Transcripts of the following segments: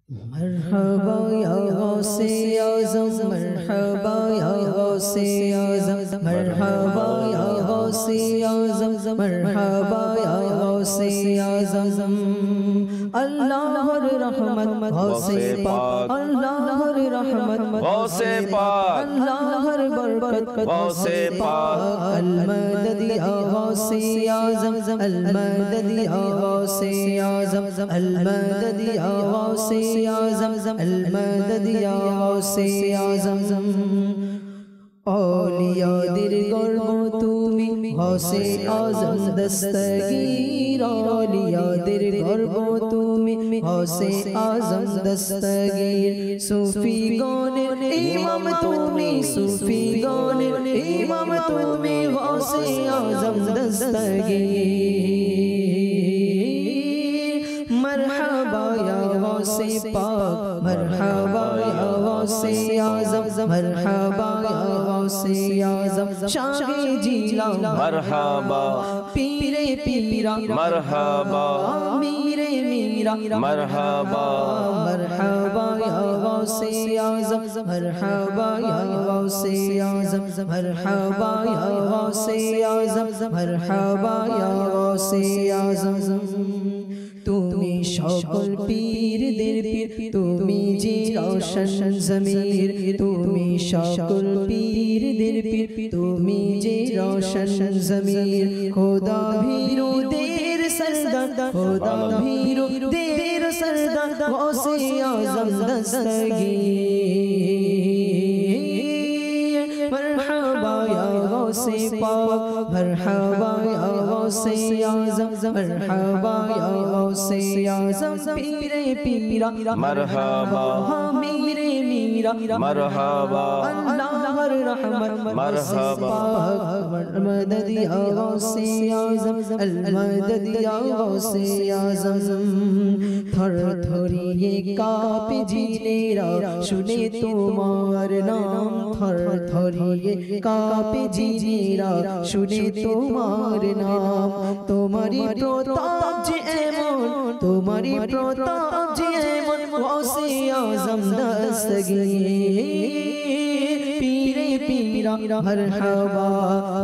मरहबा या गौसे आज़म मरहबा या गौसे आज़म मरहबा या गौसे आज़म मरहबा या गौसे आज़म अल्लाहर रहमत गौसे पाक अल्लाहर रहमत गौसे पाक अल्लाहर बरकत गौसे पाक अल मदद या गौसे आज़म अल मदद या गौसे आज़म अल मदद या गौसे आज़म अल मदद या गौसे आज़म औलियाদের গর্ব তুমি গৌসে আজম দস্তগীর औलियाদের গর্ব তুমি গৌসে আজম দস্তগীর সুফি গণের ইমাম তুমি সুফি গণের ইমাম তুমি গৌসে আজম দস্তগীর मरहबा या गौसे पाक मरहबा या गौसे आज़म मरहबा या गौसे आज़म शाहे जीला मरहबा पीरे पीरा मरहबा मीरे मीरा मरहबा मरहबा या गौसे आज़म मरहबा या गौसे आज़म मरहबा या गौसे आज़म मरहबा या गौसे आज़म তুমি সকল পীরদের পীর তুমি যে রওশন জমির তুমি সকল পীরদের পীর তুমি যে রওশন জমির খোদা ভীরুদের সরদার খোদা ভীরুদের সরদার গৌসে আজম দস্তগীর मरहबा या गौसे पाक मरहबा या गौसे आज़म मरहबा या गौसे आज़म पीरे पीरा मरहबा मीरे मीरा मरहबा अल्लाहर रहमत मरहबा मदद या गौसे आज़म अल मदद या गौसे आज़म थर थरिए काँपे जिनेरा শুনে তোমার নাম थर थरिए काँपे जिनेरा শুনে তোমার নাম তোমারি প্রতাপ যে এমন তোমারি প্রতাপ যে এমন গৌসে আজম দস্তগীর পীরে পীরা মরহবা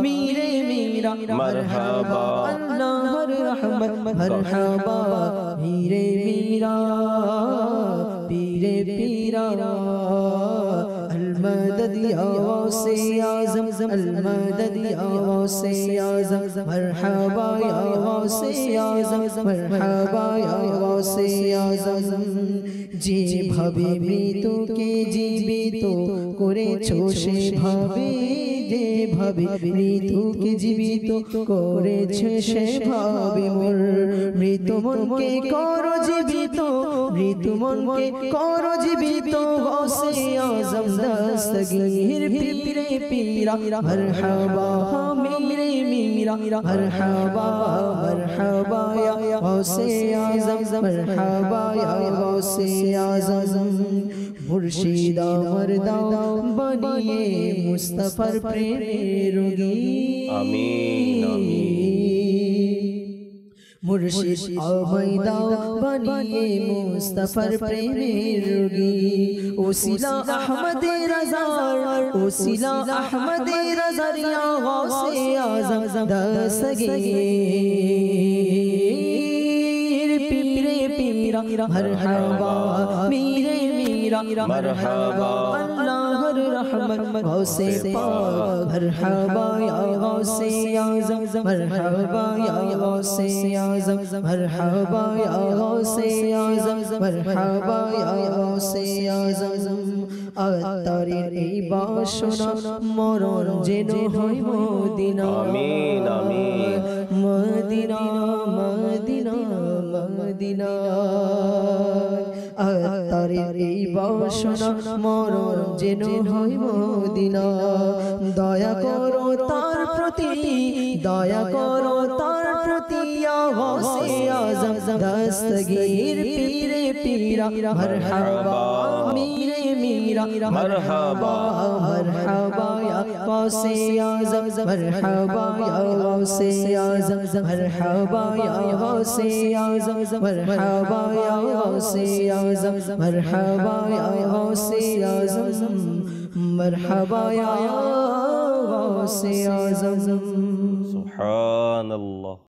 मीरे मीरा मरहबा अल्लाहर रहमत मरहबा मीरे मीरा पीरे पीरा अल मदद या गौसे आज़म अल मदद या गौसे आज़म मरहबा या गौसे आज़म मरहबा या गौसे आज़म যেভাবে মৃত্যুকে জীবিত করেছো সেভাবে যেভাবে মৃত্যুকে জীবিত করেছে সেভাবে মোর মৃত মনকে করো জীবিত মৃত মনকে করো জীবিত গৌসে আজম দস্তগীর পীরে পীরা মরহবা मीरे मीरा मरहबा मरहबा या गौसे आज़म मरहबा या गौसे आज़म मुर्शिदा मर्दा बनिए मुस्तफार प्रेमेर रोगी आमीन मुर्शिद আমায় দাও বানিয়ে মুস্তাফার প্রেমের রোগী ওসিলা আহমদে রাজার ওসিলা আহমদে রাজার ইয়া গৌসে আজম দস্তগীর পীরে পীরা মরহবা मीरे मीरा मरहबा अल्लाहर रहमत गौसे पाक मरहबा या गौसे आज़म मरहबा या गौसे आज़म मरहबा या गौसे आज़म मरहबा या गौसे आज़म আত্মারের এই বাসনা মরণ যেন হয় মদিনা আমিন আমিন মদিনা মদিনা মদিনা আত্মারের এই বাসনা মরণ যেন হয় মদিনা দয়া করো তার প্রতি দয়া করো তার প্রতি या गौसे आज़म दस्तगीर पीरे पीरा मरहबा मीरे मीरा मरहबा मरहबा या गौसे आज़म मरहबा या गौसे आज़म मरहबा या गौसे आज़म मरहबा या गौसे आज़म मरहबा या गौसे आज़म मरहबा या गौसे आज़म। सुभान अल्लाह।